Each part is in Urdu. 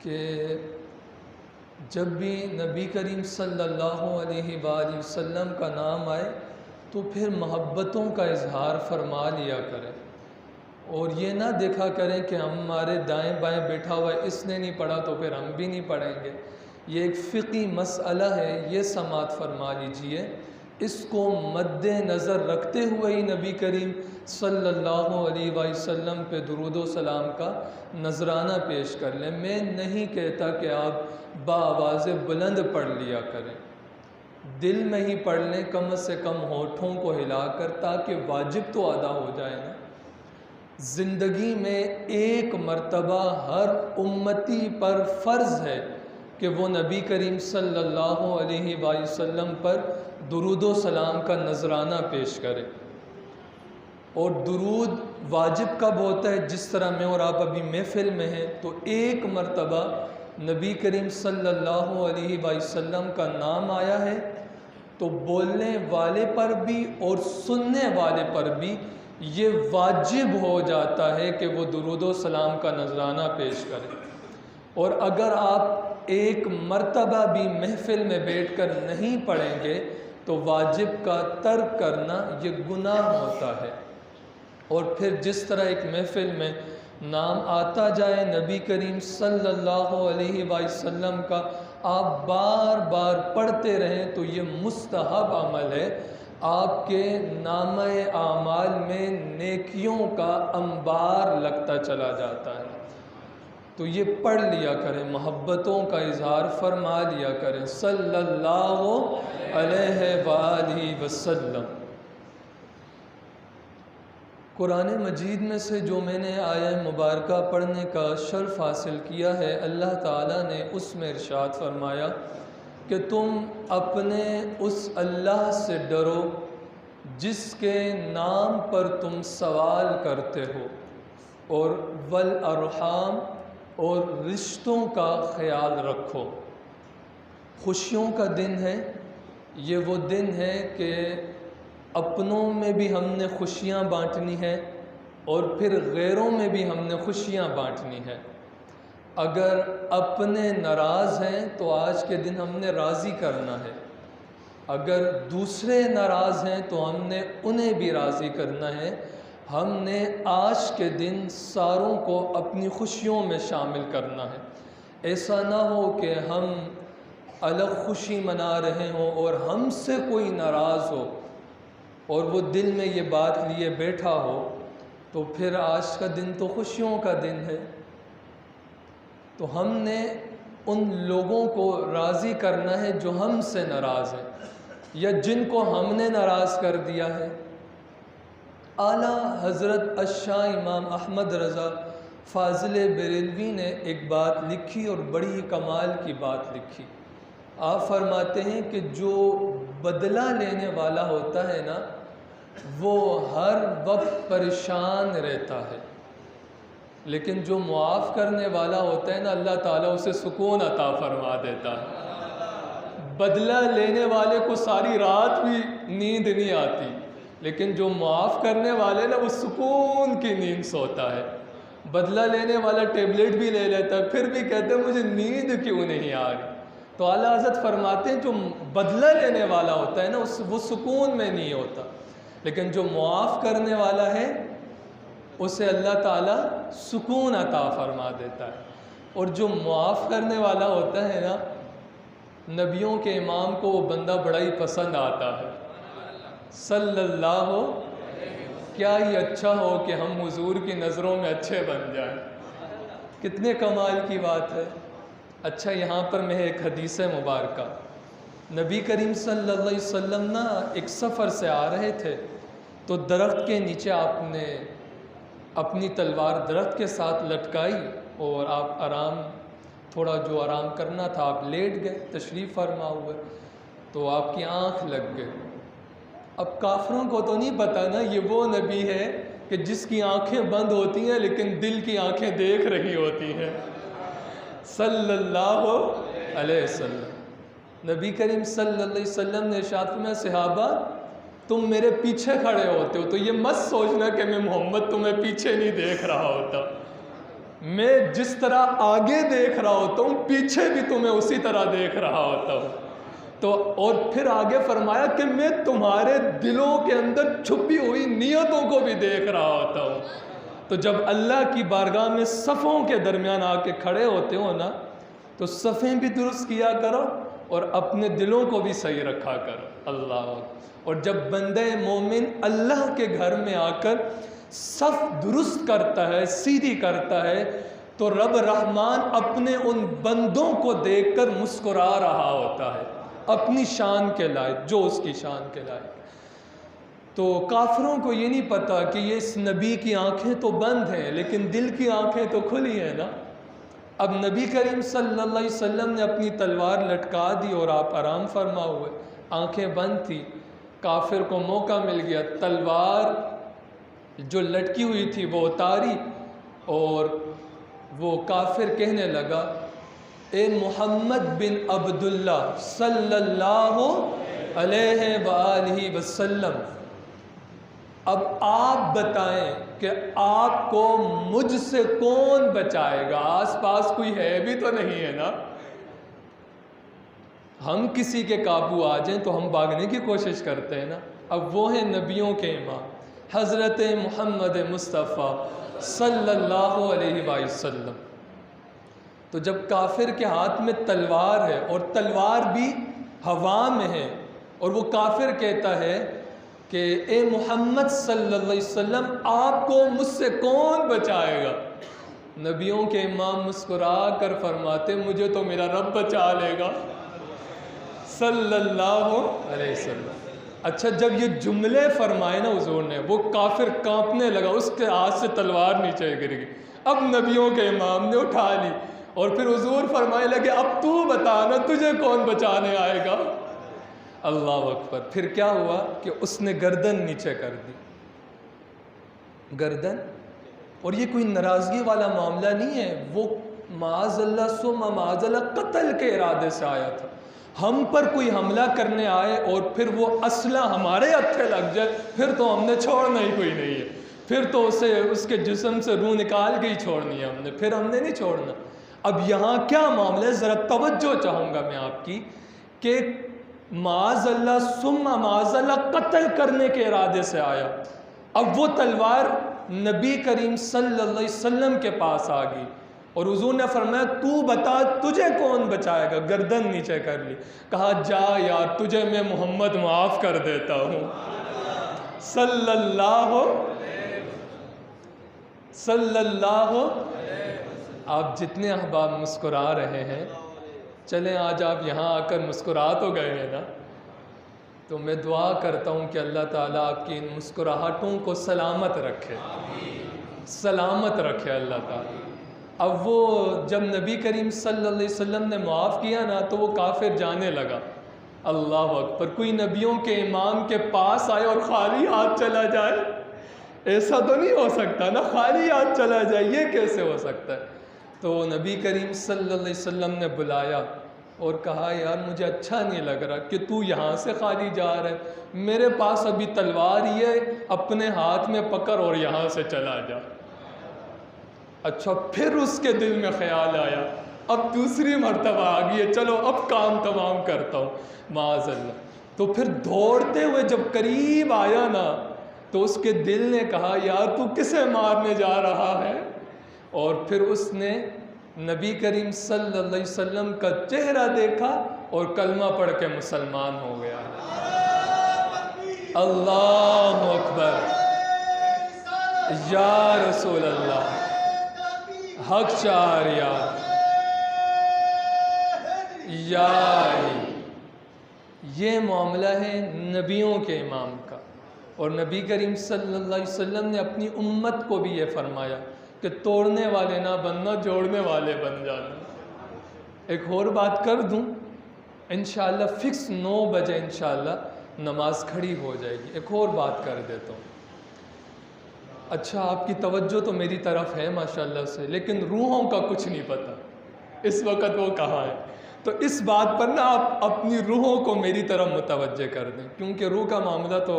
کہ جب بھی نبی کریم صلی اللہ علیہ وآلہ وسلم کا نام آئے تو پھر محبتوں کا اظہار فرما لیا کریں، اور یہ نہ دیکھا کریں کہ ہمارے دائیں بائیں بیٹھا ہوا ہے، اس نے نہیں پڑھا تو پھر ہم بھی نہیں پڑھیں گے۔ یہ ایک فقہی مسئلہ ہے، یہ سماعت فرما لیجئے۔ اس کو مد نظر رکھتے ہوئے ہی نبی کریم صلی اللہ علیہ وآلہ وسلم پہ درود و سلام کا نذرانہ پیش کر لیں۔ میں نہیں کہتا کہ آپ بآواز بلند پڑھ لیا کریں، دل میں ہی پڑھ لیں، کم سے کم ہونٹوں کو ہلا کر، تاکہ واجب تو ادا ہو جائے نا۔ زندگی میں ایک مرتبہ ہر امتی پر فرض ہے کہ وہ نبی کریم صلی اللہ علیہ وآلہ وسلم پر درود و سلام کا نذرانہ پیش کرے۔ اور درود واجب کب ہوتا ہے؟ جس طرح میں اور آپ ابھی محفل میں ہیں تو ایک مرتبہ نبی کریم صلی اللہ علیہ وآلہ وسلم کا نام آیا ہے تو بولنے والے پر بھی اور سننے والے پر بھی یہ واجب ہو جاتا ہے کہ وہ درود و سلام کا نذرانہ پیش کرے۔ اور اگر آپ ایک مرتبہ بھی محفل میں بیٹھ کر نہیں پڑھیں گے تو واجب کا ترک کرنا یہ گناہ ہوتا ہے۔ اور پھر جس طرح ایک محفل میں نام آتا جائے نبی کریم صلی اللہ علیہ وآلہ وسلم کا، آپ بار بار پڑھتے رہیں تو یہ مستحب عمل ہے، آپ کے نامہ اعمال میں نیکیوں کا انبار لگتا چلا جاتا ہے۔ تو یہ پڑھ لیا کریں، محبتوں کا اظہار فرما لیا کریں صلی اللہ علیہ وآلہ وسلم۔ قرآن مجید میں سے جو میں نے آیہ مبارکہ پڑھنے کا شرف حاصل کیا ہے، اللہ تعالیٰ نے اس میں ارشاد فرمایا کہ تم اپنے اس اللہ سے ڈرو جس کے نام پر تم سوال کرتے ہو، اور والارحام، اور رشتوں کا خیال رکھو۔ خوشیوں کا دن ہے، یہ وہ دن ہے کہ اپنوں میں بھی ہم نے خوشیاں بانٹنی ہیں اور پھر غیروں میں بھی ہم نے خوشیاں بانٹنی ہیں۔ اگر اپنے ناراض ہیں تو آج کے دن ہم نے راضی کرنا ہے، اگر دوسرے ناراض ہیں تو ہم نے انہیں بھی راضی کرنا ہے۔ ہم نے آج کے دن ساروں کو اپنی خوشیوں میں شامل کرنا ہے۔ ایسا نہ ہو کہ ہم الگ خوشی منا رہے ہوں اور ہم سے کوئی ناراض ہو اور وہ دل میں یہ بات لیے بیٹھا ہو، تو پھر آج کا دن تو خوشیوں کا دن ہے۔ تو ہم نے ان لوگوں کو راضی کرنا ہے جو ہم سے ناراض ہیں یا جن کو ہم نے ناراض کر دیا ہے۔ اعلیٰ حضرت الشاہ امام احمد رضا فاضل بریلوی نے ایک بات لکھی اور بڑی کمال کی بات لکھی۔ آپ فرماتے ہیں کہ جو بدلہ لینے والا ہوتا ہے نا، وہ ہر وقت پریشان رہتا ہے، لیکن جو معاف کرنے والا ہوتا ہے نا، اللہ تعالیٰ اسے سکون عطا فرما دیتا ہے۔ بدلہ لینے والے کو ساری رات بھی نیند نہیں آتی، لیکن جو معاف کرنے والے نا، وہ سکون کی نیند سوتا ہے۔ بدلہ لینے والا ٹیبلٹ بھی لے لیتا ہے، پھر بھی کہتے ہیں مجھے نیند کیوں نہیں آ رہی۔ تو اعلیٰ حضرت فرماتے ہیں جو بدلہ لینے والا ہوتا ہے نا، وہ سکون میں نہیں ہوتا، لیکن جو معاف کرنے والا ہے اسے اللہ تعالیٰ سکون عطا فرما دیتا ہے۔ اور جو معاف کرنے والا ہوتا ہے نا، نبیوں کے امام کو وہ بندہ بڑا ہی پسند آتا ہے صلی اللہ کیا ہی اچھا ہو کہ ہم حضور کی نظروں میں اچھے بن جائیں۔ کتنے کمال کی بات ہے۔ اچھا، یہاں پر میں ایک حدیث مبارکہ، نبی کریم صلی اللہ علیہ وسلم نا ایک سفر سے آ رہے تھے تو درخت کے نیچے آپ نے اپنی تلوار درخت کے ساتھ لٹکائی اور آپ تھوڑا جو آرام کرنا تھا آپ لیٹ گئے، تشریف فرما ہوئے، تو آپ کی آنکھ لگ گئی۔ اب کافروں کو تو نہیں پتہ نا یہ وہ نبی ہے کہ جس کی آنکھیں بند ہوتی ہیں لیکن دل کی آنکھیں دیکھ رہی ہوتی ہیں صلی اللہ علیہ وسلم۔ نبی کریم صلی اللہ علیہ وسلم نے ارشاد فرمایا، صحابہ تم میرے پیچھے کھڑے ہوتے ہو تو یہ مت سوچنا کہ میں محمد تمہیں پیچھے نہیں دیکھ رہا ہوتا، میں جس طرح آگے دیکھ رہا ہوتا ہوں پیچھے بھی تمہیں اسی طرح دیکھ رہا ہوتا ہوں. تو اور پھر آگے فرمایا کہ میں تمہارے دلوں کے اندر چھپی ہوئی نیتوں کو بھی دیکھ رہا ہوتا ہوں. تو جب اللہ کی بارگاہ میں صفوں کے درمیان آ کے کھڑے ہوتے ہو نا تو صفیں بھی درست کیا کرو اور اپنے دلوں کو بھی صحیح رکھا کرو. اللہ. اور جب بندے مومن اللہ کے گھر میں آ کر صف درست کرتا ہے سیدھی کرتا ہے تو رب رحمان اپنے ان بندوں کو دیکھ کر مسکرا رہا ہوتا ہے اپنی شان کے لائق جو اس کی شان کے لائق. تو کافروں کو یہ نہیں پتا کہ یہ اس نبی کی آنکھیں تو بند ہیں لیکن دل کی آنکھیں تو کھلی ہیں نا. اب نبی کریم صلی اللہ علیہ وسلم نے اپنی تلوار لٹکا دی اور آپ آرام فرما ہوئے, آنکھیں بند تھی. کافر کو موقع مل گیا, تلوار جو لٹکی ہوئی تھی وہ اتاری اور وہ کافر کہنے لگا اے محمد بن عبداللہ صلی اللہ علیہ وآلہ وسلم, اب آپ بتائیں کہ آپ کو مجھ سے کون بچائے گا؟ آس پاس کوئی ہے بھی تو نہیں ہے نا. ہم کسی کے قابو آ جائیں تو ہم بھاگنے کی کوشش کرتے ہیں نا. اب وہ ہیں نبیوں کے امام حضرت محمد مصطفیٰ صلی اللہ علیہ وسلم. تو جب کافر کے ہاتھ میں تلوار ہے اور تلوار بھی ہوا میں ہے اور وہ کافر کہتا ہے کہ اے محمد صلی اللہ علیہ وسلم آپ کو مجھ سے کون بچائے گا؟ نبیوں کے امام مسکرا کر فرماتے مجھے تو میرا رب بچا لے گا صلی اللہ علیہ وسلم. اچھا جب یہ جملے فرمائے نا حضور نے وہ کافر کانپنے لگا, اس کے ہاتھ سے تلوار نیچے گر گئی. اب نبیوں کے امام نے اٹھا لی اور پھر حضور فرمائے لگے اب تو بتا نا تجھے کون بچانے آئے گا. اللہ اکبر. پھر کیا ہوا کہ اس نے گردن نیچے کر دی, گردن. اور یہ کوئی ناراضگی والا معاملہ نہیں ہے, وہ معاذ اللہ ثم معاذ اللہ قتل کے ارادے سے آیا تھا. ہم پر کوئی حملہ کرنے آئے اور پھر وہ اسلحہ ہمارے ہتھے لگ جائے پھر تو ہم نے چھوڑنا ہی کوئی نہیں ہے, پھر تو اسے اس کے جسم سے روح نکال کے ہی چھوڑنی ہے ہم نے, پھر ہم نے نہیں چھوڑنا. اب یہاں کیا معاملہ ہے ذرا توجہ چاہوں گا میں آپ کی کہ معاذ اللہ ثم معاذ اللہ قتل کرنے کے ارادے سے آیا. اب وہ تلوار نبی کریم صلی اللہ علیہ وسلم کے پاس آ گئی اور حضور نے فرمایا تو بتا تجھے کون بچائے گا؟ گردن نیچے کر لی. کہا جا یار تجھے میں محمد معاف کر دیتا ہوں صلی اللہ. آپ جتنے احباب مسکرا رہے ہیں چلیں آج آپ یہاں آ کر مسکرا تو گئے ہیں نا, تو میں دعا کرتا ہوں کہ اللہ تعالیٰ آپ کی ان مسکراہٹوں کو سلامت رکھے, سلامت رکھے اللہ تعالیٰ. اب وہ جب نبی کریم صلی اللہ علیہ وسلم نے معاف کیا نا تو وہ کافر جانے لگا. اللہ اکبر. کوئی نبیوں کے امام کے پاس آئے اور خالی ہاتھ چلا جائے, ایسا تو نہیں ہو سکتا نا, خالی ہاتھ چلا جائے یہ کیسے ہو سکتا ہے؟ تو نبی کریم صلی اللہ علیہ وسلم نے بلایا اور کہا یار مجھے اچھا نہیں لگ رہا کہ تو یہاں سے خالی جا رہا ہے, میرے پاس ابھی تلوار ہی ہے, اپنے ہاتھ میں پکڑ اور یہاں سے چلا جا. اچھا پھر اس کے دل میں خیال آیا اب دوسری مرتبہ آ گئی ہے, چلو اب کام تمام کرتا ہوں معاذ اللہ. تو پھر دوڑتے ہوئے جب قریب آیا نا تو اس کے دل نے کہا یار تو کسے مارنے جا رہا ہے؟ اور پھر اس نے نبی کریم صلی اللہ علیہ وسلم کا چہرہ دیکھا اور کلمہ پڑھ کے مسلمان ہو گیا. اللہ اکبر. یا رسول اللہ حق چار یا یہ معاملہ ہے نبیوں کے امام کا. اور نبی کریم صلی اللہ علیہ وسلم نے اپنی امت کو بھی یہ فرمایا کہ توڑنے والے نہ بننا, جوڑنے والے بن جانا. ایک اور بات کر دوں, انشاءاللہ فکس 9 بجے انشاءاللہ نماز کھڑی ہو جائے گی. ایک اور بات کر دیتا ہوں. اچھا آپ کی توجہ تو میری طرف ہے ماشاءاللہ سے, لیکن روحوں کا کچھ نہیں پتہ اس وقت وہ کہاں ہے. تو اس بات پر نا آپ اپنی روحوں کو میری طرف متوجہ کر دیں, کیونکہ روح کا معاملہ تو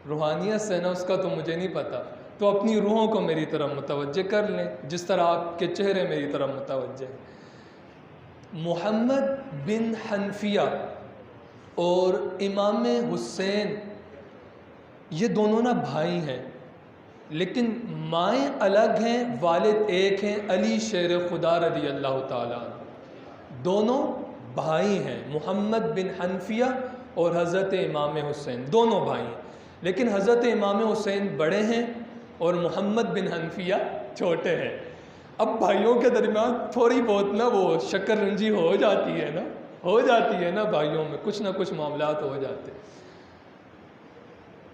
روحانیت سے نا, اس کا تو مجھے نہیں پتہ. تو اپنی روحوں کو میری طرف متوجہ کر لیں جس طرح آپ کے چہرے میری طرف متوجہ ہیں۔ محمد بن حنفیہ اور امام حسین یہ دونوں نا بھائی ہیں، لیکن مائیں الگ ہیں، والد ایک ہیں، علی شیر خدا رضی اللہ تعالیٰ عنہ۔ دونوں بھائی ہیں، محمد بن حنفیہ اور حضرت امام حسین دونوں بھائی ہیں، لیکن حضرت امام حسین بڑے ہیں اور محمد بن حنفیہ چھوٹے ہیں۔ اب بھائیوں کے درمیان تھوڑی بہت نا وہ شکر رنجی ہو جاتی ہے نا بھائیوں میں کچھ نہ کچھ معاملات ہو جاتے ہیں۔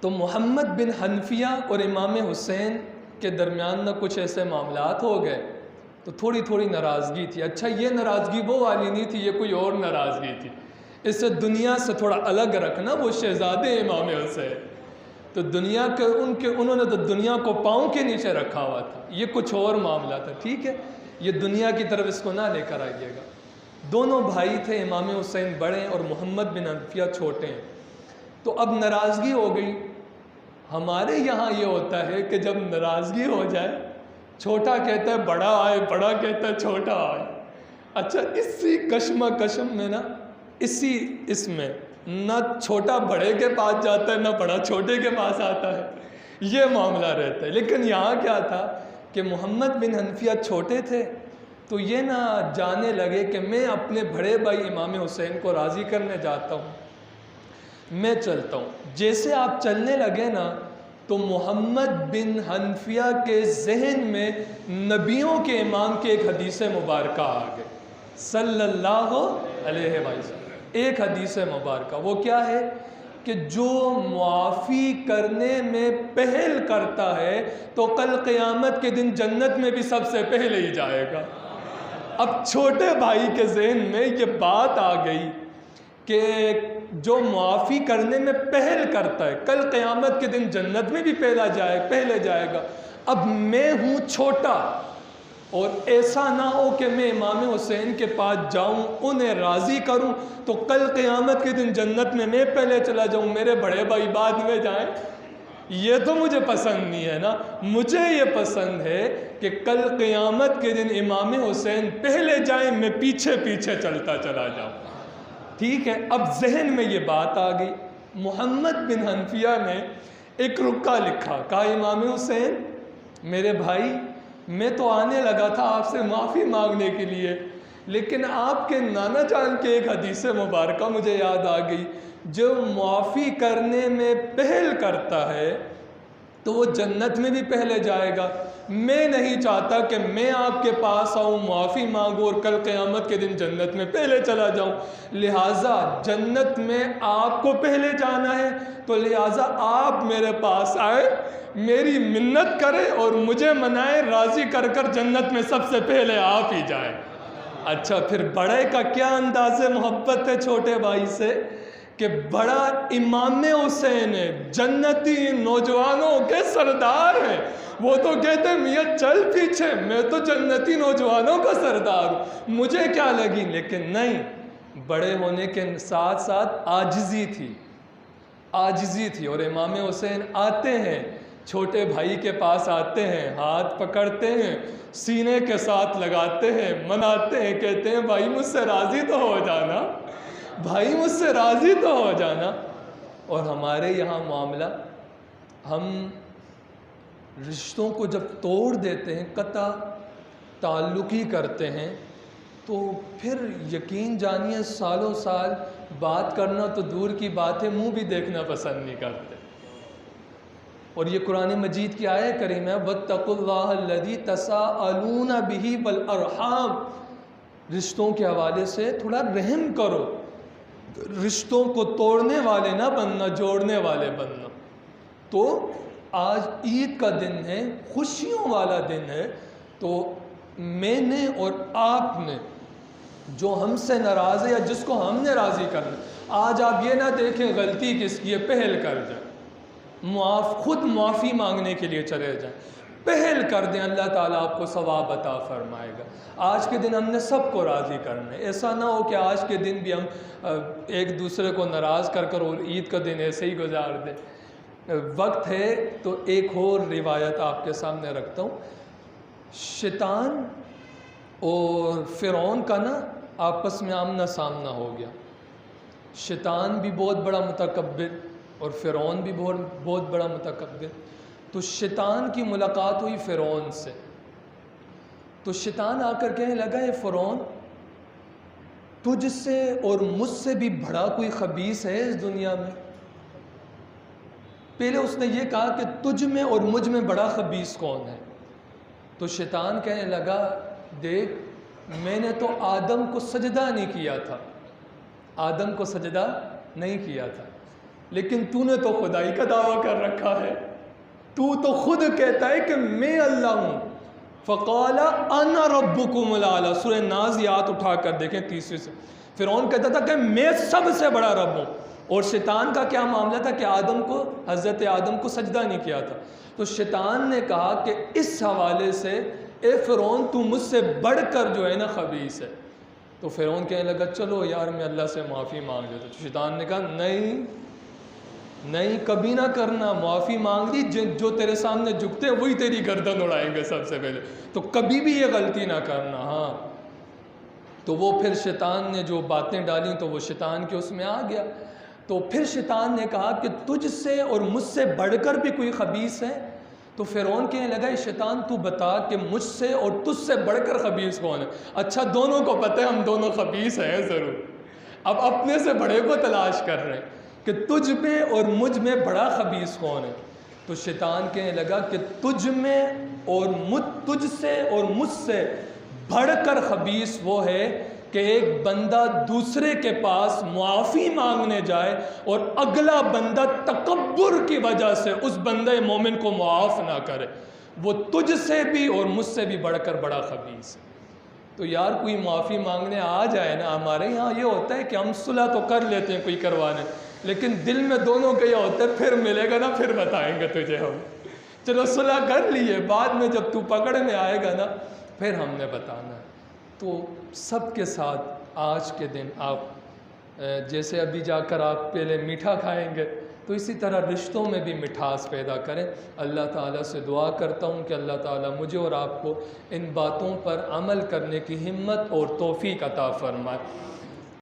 تو محمد بن حنفیہ اور امام حسین کے درمیان نہ کچھ ایسے معاملات ہو گئے تو تھوڑی تھوڑی ناراضگی تھی۔ اچھا یہ ناراضگی وہ والی نہیں تھی، یہ کوئی اور ناراضگی تھی، اس سے دنیا سے تھوڑا الگ رکھنا۔ وہ شہزادے امام حسین تو دنیا کے انہوں نے تو دنیا کو پاؤں کے نیچے رکھا ہوا تھا، یہ کچھ اور معاملہ تھا۔ ٹھیک ہے، یہ دنیا کی طرف اس کو نہ لے کر آئیے گا۔ دونوں بھائی تھے، امام حسین بڑے اور محمد بن حنفیہ چھوٹے ہیں۔ تو اب ناراضگی ہو گئی۔ ہمارے یہاں یہ ہوتا ہے کہ جب ناراضگی ہو جائے، چھوٹا کہتا ہے بڑا آئے، بڑا کہتا ہے چھوٹا آئے۔ اچھا اسی کشم میں نا اس میں نہ چھوٹا بڑے کے پاس جاتا ہے نہ بڑا چھوٹے کے پاس آتا ہے، یہ معاملہ رہتا ہے۔ لیکن یہاں کیا تھا کہ محمد بن حنفیہ چھوٹے تھے تو یہ نہ جانے لگے کہ میں اپنے بڑے بھائی امام حسین کو راضی کرنے جاتا ہوں، میں چلتا ہوں۔ جیسے آپ چلنے لگے نا تو محمد بن حنفیہ کے ذہن میں نبیوں کے امام کے ایک حدیث مبارکہ آ گئے صلی اللہ علیہ وسلم۔ ایک حدیث مبارکہ وہ کیا ہے کہ جو معافی کرنے میں پہل کرتا ہے تو کل قیامت کے دن جنت میں بھی سب سے پہلے ہی جائے گا۔ اب چھوٹے بھائی کے ذہن میں یہ بات آ گئی کہ جو معافی کرنے میں پہل کرتا ہے کل قیامت کے دن جنت میں بھی پہلے جائے گا۔ اب میں ہوں چھوٹا اور ایسا نہ ہو کہ میں امام حسین کے پاس جاؤں انہیں راضی کروں تو کل قیامت کے دن جنت میں پہلے چلا جاؤں، میرے بڑے بھائی بعد میں جائیں۔ یہ تو مجھے پسند نہیں ہے نا، مجھے یہ پسند ہے کہ کل قیامت کے دن امام حسین پہلے جائیں، میں پیچھے پیچھے چلتا چلا جاؤں۔ ٹھیک ہے، اب ذہن میں یہ بات آ گئی۔ محمد بن حنفیہ نے ایک رکا لکھا، کہا امام حسین میرے بھائی میں تو آنے لگا تھا آپ سے معافی مانگنے کے لیے، لیکن آپ کے نانا جان کے ایک حدیث مبارکہ مجھے یاد آ گئی، جو معافی کرنے میں پہل کرتا ہے تو وہ جنت میں بھی پہلے جائے گا۔ میں نہیں چاہتا کہ میں آپ کے پاس آؤں، معافی مانگوں اور کل قیامت کے دن جنت میں پہلے چلا جاؤں، لہٰذا جنت میں آپ کو پہلے جانا ہے تو لہٰذا آپ میرے پاس آئے، میری منت کرے اور مجھے منائے، راضی کر کر جنت میں سب سے پہلے آپ ہی جائیں۔ اچھا پھر بڑے کا کیا انداز محبت ہے چھوٹے بھائی سے کہ بڑا امام حسین ہے، جنتی نوجوانوں کے سردار ہیں، وہ تو کہتے ہیں میاں چل پیچھے، میں تو جنتی نوجوانوں کا سردار ہوں، مجھے کیا لگی۔ لیکن نہیں، بڑے ہونے کے ساتھ ساتھ عاجزی تھی اور امام حسین آتے ہیں، چھوٹے بھائی کے پاس آتے ہیں، ہاتھ پکڑتے ہیں، سینے کے ساتھ لگاتے ہیں، مناتے ہیں، کہتے ہیں بھائی مجھ سے راضی تو ہو جانا، بھائی مجھ سے راضی تو ہو جانا۔ اور ہمارے یہاں معاملہ، ہم رشتوں کو جب توڑ دیتے ہیں، قطع تعلقی کرتے ہیں، تو پھر یقین جانیے سالوں سال بات کرنا تو دور کی بات ہے، منہ بھی دیکھنا پسند نہیں کرتے۔ اور یہ قرآن مجید کی آیت کریم ہے وَاتَّقُوا اللَّهَ الَّذِي تَسَاءَلُونَ بِهِ وَالْأَرْحَامَ، رشتوں کے حوالے سے تھوڑا رحم کرو، رشتوں کو توڑنے والے نہ بننا، جوڑنے والے بننا۔ تو آج عید کا دن ہے، خوشیوں والا دن ہے، تو میں نے اور آپ نے جو ہم سے ناراض ہے یا جس کو ہم نے راضی کرنا، آج آپ یہ نہ دیکھیں غلطی کس کی ہے، پہل کر جائیں، خود معافی مانگنے کے لیے چلے جائیں، پہل کر دیں، اللہ تعالیٰ آپ کو ثواب عطا فرمائے گا۔ آج کے دن ہم نے سب کو راضی کرنا ہے، ایسا نہ ہو کہ آج کے دن بھی ہم ایک دوسرے کو ناراض کر اور عید کا دن ایسے ہی گزار دیں۔ وقت ہے تو ایک اور روایت آپ کے سامنے رکھتا ہوں۔ شیطان اور فرعون کا نا آپس میں آمنا سامنا ہو گیا۔ شیطان بھی بہت بڑا متکبر اور فرعون بھی بہت بڑا متکبر۔ تو شیطان کی ملاقات ہوئی فرعون سے، تو شیطان آ کر کہنے لگا اے فرعون، تجھ سے اور مجھ سے بھی بڑا کوئی خبیث ہے اس دنیا میں؟ پہلے اس نے یہ کہا کہ تجھ میں اور مجھ میں بڑا خبیث کون ہے؟ تو شیطان کہنے لگا دیکھ، میں نے تو آدم کو سجدہ نہیں کیا تھا، آدم کو سجدہ نہیں کیا تھا، لیکن تو نے تو خدائی کا دعویٰ کر رکھا ہے، تو خود کہتا ہے کہ میں اللہ ہوں۔ فقال انا ربکم الاعلی، سورہ نازعات اٹھا کر دیکھیں 30 سے۔ فرعون کہتا تھا کہ میں سب سے بڑا رب ہوں، اور شیطان کا کیا معاملہ تھا کہ حضرت آدم کو سجدہ نہیں کیا تھا۔ تو شیطان نے کہا کہ اس حوالے سے اے فرعون تو مجھ سے بڑھ کر جو ہے نا خبیث ہے۔ تو فرعون کہنے لگا چلو یار میں اللہ سے معافی مانگ لیتا۔ تو شیطان نے کہا نہیں کبھی نہ کرنا، معافی مانگ لی، جو تیرے سامنے جھکتے ہیں وہی تیری گردن اڑائیں گے سب سے پہلے، تو کبھی بھی یہ غلطی نہ کرنا۔ ہاں، تو وہ پھر شیطان نے جو باتیں ڈالیں تو وہ شیطان کے اس میں آ گیا۔ تو پھر شیطان نے کہا کہ تجھ سے اور مجھ سے بڑھ کر بھی کوئی خبیث ہے؟ تو فرعون کہنے لگا اے شیطان تو بتا کہ مجھ سے اور تجھ سے بڑھ کر خبیث کون ہے؟ اچھا دونوں کو پتہ ہے ہم دونوں خبیث ہیں ضرور، اب اپنے سے بڑے کو تلاش کر رہے ہیں کہ تجھ میں اور مجھ میں بڑا خبیث کون ہے؟ تو شیطان کہنے لگا کہ تجھ میں اور تجھ سے اور مجھ سے بڑھ کر خبیث وہ ہے کہ ایک بندہ دوسرے کے پاس معافی مانگنے جائے اور اگلا بندہ تکبر کی وجہ سے اس بندے مومن کو معاف نہ کرے، وہ تجھ سے بھی اور مجھ سے بھی بڑھ کر بڑا خبیث ہے۔ تو یار کوئی معافی مانگنے آ جائے نا، ہمارے یہاں یہ ہوتا ہے کہ ہم صلح تو کر لیتے ہیں کوئی کروانے، لیکن دل میں دونوں کا یہ ہوتا ہے پھر ملے گا نا پھر بتائیں گے تجھے ہم، چلو صلح کر لیے، بعد میں جب تو پکڑ میں آئے گا نا پھر ہم نے بتانا ہے۔ تو سب کے ساتھ آج کے دن آپ جیسے ابھی جا کر آپ پہلے میٹھا کھائیں گے تو اسی طرح رشتوں میں بھی مٹھاس پیدا کریں۔ اللہ تعالیٰ سے دعا کرتا ہوں کہ اللہ تعالیٰ مجھے اور آپ کو ان باتوں پر عمل کرنے کی ہمت اور توفیق عطا فرمائے۔